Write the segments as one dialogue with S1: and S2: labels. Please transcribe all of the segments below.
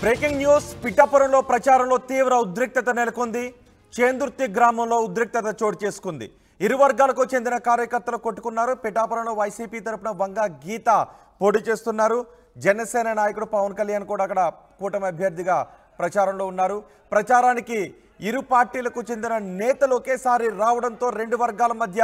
S1: Breaking news పిఠాపురంలో ప్రచారంలో తీవ్ర ఉద్రిక్తత నెలకొంది. చేందుర్తి గ్రామంలో ఉద్రిక్తత చోటు చేసుకుంది. ఇరు వర్గాలకు చెందిన కార్యకర్తలు కొట్టుకున్నారు. పిఠాపురంలో వైసీపీ తరపున వంగ గీత పోటీ చేస్తున్నారు. జనసేన నాయకుడు పవన్ కళ్యాణ్ కూడా అక్కడ కూటమి అభ్యర్థిగా ప్రచారంలో ఉన్నారు. ప్రచారానికి ఇరు పార్టీలకు చెందిన నేతలు ఒకేసారి రావడంతో రెండు వర్గాల మధ్య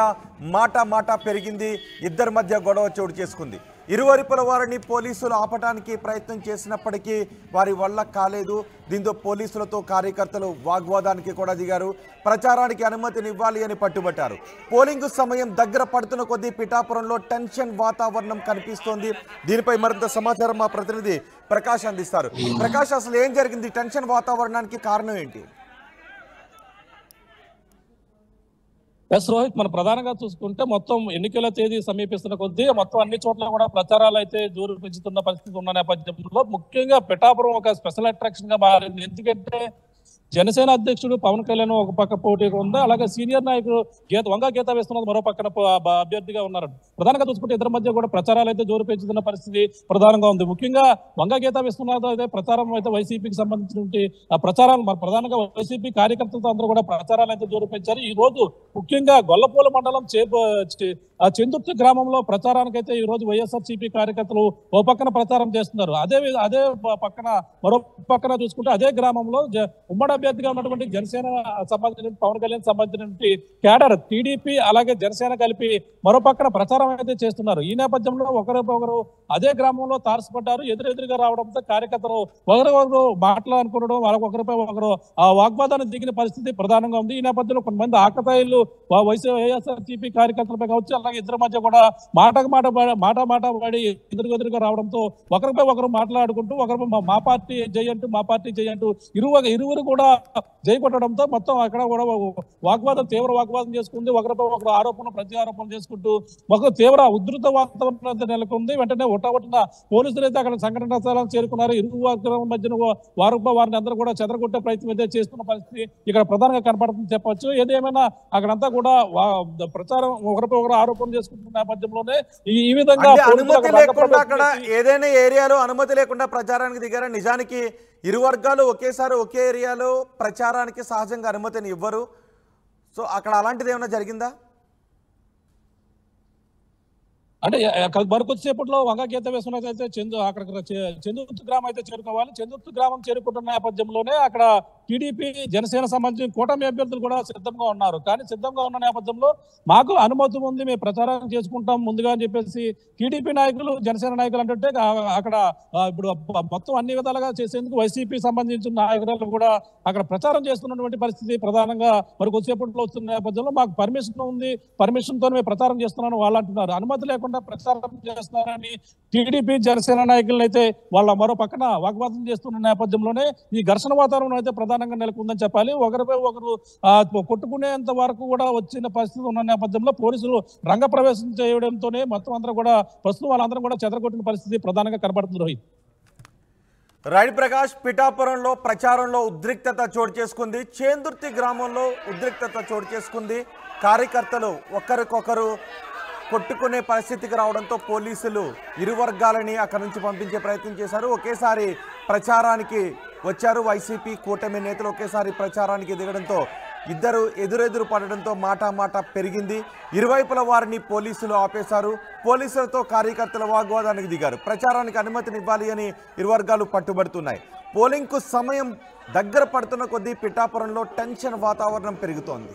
S1: మాట పెరిగింది. ఇద్దరి మధ్య గొడవ చోటు చేసుకుంది. ఇరువైపుల వారిని పోలీసులు ఆపడానికి ప్రయత్నం చేసినప్పటికీ వారి వల్ల కాలేదు. దీంతో పోలీసులతో కార్యకర్తలు వాగ్వాదానికి కూడా దిగారు. ప్రచారానికి అనుమతినివ్వాలి అని పట్టుబట్టారు. పోలింగ్ సమయం దగ్గర పడుతున్న కొద్దీ పిఠాపురంలో టెన్షన్ వాతావరణం కనిపిస్తోంది. దీనిపై మరింత సమాచారం మా ప్రతినిధి ప్రకాష్ అందిస్తారు. ప్రకాష్, అసలు ఏం జరిగింది? టెన్షన్ వాతావరణానికి కారణం ఏంటి?
S2: రోహిత్, మనం ప్రధానంగా చూసుకుంటే మొత్తం ఎన్నికల తేదీ సమీపిస్తున్న కొద్దీ మొత్తం అన్ని చోట్ల కూడా ప్రచారాలు అయితే జోరు పెంచుతున్న పరిస్థితి ఉన్న నేపథ్యంలో ముఖ్యంగా పిఠాపురం ఒక స్పెషల్ అట్రాక్షన్ గా మారింది. ఎందుకంటే జనసేన అధ్యక్షుడు పవన్ కళ్యాణ్ ఒక పక్క పోటీగా ఉంది, అలాగే సీనియర్ నాయకుడు వంగ గీత వేస్తున్నది మరో పక్కన అభ్యర్థిగా ఉన్నారు. ప్రధానంగా చూసుకుంటే ఇద్దరి మధ్య కూడా ప్రచారాలు అయితే జోరు పెంచుతున్న పరిస్థితి ప్రధానంగా ఉంది. ముఖ్యంగా వంగ గీత వేస్తున్నది అయితే ప్రచారం అయితే వైసీపీకి సంబంధించిన ప్రచారాలు ప్రధానంగా వైసీపీ కార్యకర్తలతో అందరూ కూడా ప్రచారాలు అయితే జోరు పెంచారు. ఈ రోజు ముఖ్యంగా గొల్లపూల మండలం చెందుర్తి గ్రామంలో ప్రచారానికి అయితే ఈ రోజు వైఎస్ఆర్సీపీ కార్యకర్తలు ఓ పక్కన ప్రచారం చేస్తున్నారు. అదే పక్కన మరో పక్కన చూసుకుంటే అదే గ్రామంలో ఉమ్మడి అభ్యర్థిగా ఉన్నటువంటి జనసేన సంబంధించిన పవన్ కళ్యాణ్ సంబంధించినటువంటి క్యాడర్ టీడీపీ అలాగే జనసేన కలిపి మరో పక్కన ప్రచారం అయితే చేస్తున్నారు. ఈ నేపథ్యంలో ఒకరు అదే గ్రామంలో తారసపడ్డారు. ఎదురెదురుగా రావడంతో కార్యకర్తలు ఒకరు మాట్లాడుకోవడం, ఒకరిపై ఒకరు వాగ్వాదాన్ని దిగిన పరిస్థితి ప్రధానంగా ఉంది. ఈ నేపథ్యంలో కొంతమంది ఆకతాయిలు వైఎస్ఆర్సీపీ కార్యకర్తలపై కావచ్చు, అలాగే ఇద్దరి మధ్య కూడా మాట పడి ఎదురుగా రావడంతో ఒకరిపై ఒకరు మాట్లాడుకుంటూ ఒకరిపై మా పార్టీ జై అంటూ మా పార్టీ జై అంటూ ఇరువురు కూడా జై కొట్టడంతో మొత్తం అక్కడ కూడా తీవ్ర వాగ్వాదం చేసుకుంది. ఒకరిపై ఒకరు ప్రతి ఆరోపణ చేసుకుంటూ ఒక తీవ్ర ఉధృత వాతావరణం నెలకొంది. వెంటనే ఒట్టొట్టిన పోలీసులు అయితే అక్కడ సంఘటనా స్థలానికి చేరుకున్నారు. ఇరు వర్గాల మధ్యన వారిని అందరూ కూడా చెదరగొట్టే ప్రయత్నం అయితే చేస్తున్న పరిస్థితి ఇక్కడ ప్రధానంగా కనపడుతుంది చెప్పొచ్చు. ఏదేమైనా అక్కడంతా కూడా ప్రచారం ఒకరిపై ఒకరు ఆరోపణ చేసుకుంటున్న నేపథ్యంలోనే ఈ విధంగా
S1: అనుమతి లేకుండా అక్కడ ఏదైనా ఏరియాలో అనుమతి లేకుండా ప్రచారానికి దిగారా? నిజానికి ఇరు వర్గాలు ఒకేసారి ఒకే ఏరియాలో ప్రచారానికి సహజంగా అనుమతిని ఇవ్వరు. సో అక్కడ అలాంటిది ఏమైనా జరిగిందా?
S2: అంటే మరికొద్దిసేపట్లో వంగ గీత వేసుకున్నట్లయితే చెందుర్తి గ్రామం అయితే చేరుకోవాలి. చెందుర్తి గ్రామం చేరుకుంటున్న నేపథ్యంలోనే అక్కడ టీడీపీ జనసేన సంబంధించిన కూటమి అభ్యర్థులు కూడా సిద్ధంగా ఉన్నారు. కానీ సిద్ధంగా ఉన్న నేపథ్యంలో మాకు అనుమతి ఉంది, మేము ప్రచారం చేసుకుంటాం ముందుగా అని చెప్పేసి టీడీపీ నాయకులు జనసేన నాయకులు అంటే అక్కడ ఇప్పుడు మొత్తం అన్ని విధాలుగా చేసేందుకు వైసీపీ సంబంధించిన నాయకులు కూడా అక్కడ ప్రచారం చేస్తున్నటువంటి పరిస్థితి ప్రధానంగా మరి కొద్దిసేపట్లో వస్తున్న నేపథ్యంలో మాకు పర్మిషన్ ఉంది, పర్మిషన్ తో మేము ప్రచారం చేస్తున్నాను వాళ్ళు అంటున్నారు. అనుమతి లేకుండా ప్రచారం చేస్తున్నారని టీడీపీ జనసేన నాయకులను అయితే వాళ్ళ మరో పక్కన వాగ్వాదం చేస్తున్న నేపథ్యంలోనే ఈ ఘర్షణ వాతావరణం అయితే ప్రధానంగా నెలకొందని చెప్పాలి. ఒకరిపై ఒకరు కొట్టుకునేంత వరకు కూడా వచ్చిన పరిస్థితి ఉన్న నేపథ్యంలో పోలీసులు రంగప్రవేశం చేయడంతోనే మొత్తం అందరూ కూడా ప్రస్తుతం వాళ్ళందరూ కూడా చెదరగొట్టిన పరిస్థితి ప్రధానంగా కనబడుతుంది. రోహిత్,
S1: రైట్ ప్రకాష్, పిఠాపురంలో ప్రచారంలో ఉద్రిక్తత చోటు చేసుకుంది. చేందుర్తి గ్రామంలో ఉద్రిక్తత చోటు చేసుకుంది. కార్యకర్తలు ఒకరికొకరు కొట్టుకునే పరిస్థితికి రావడంతో పోలీసులు ఇరు వర్గాలని అక్కడి నుంచి పంపించే ప్రయత్నం చేశారు. ఒకేసారి ప్రచారానికి వచ్చారు. వైసీపీ కూటమి నేతలు ఒకేసారి ప్రచారానికి దిగడంతో ఇద్దరు ఎదురెదురు పడడంతో మాట పెరిగింది. ఇరువైపుల వారిని పోలీసులు ఆపేశారు. పోలీసులతో కార్యకర్తల వాగ్వాదానికి దిగారు. ప్రచారానికి అనుమతినివ్వాలి అని ఇరు వర్గాలు పట్టుబడుతున్నాయి. పోలింగ్కు సమయం దగ్గర పడుతున్న కొద్దీ పిఠాపురంలో టెన్షన్ వాతావరణం పెరుగుతోంది.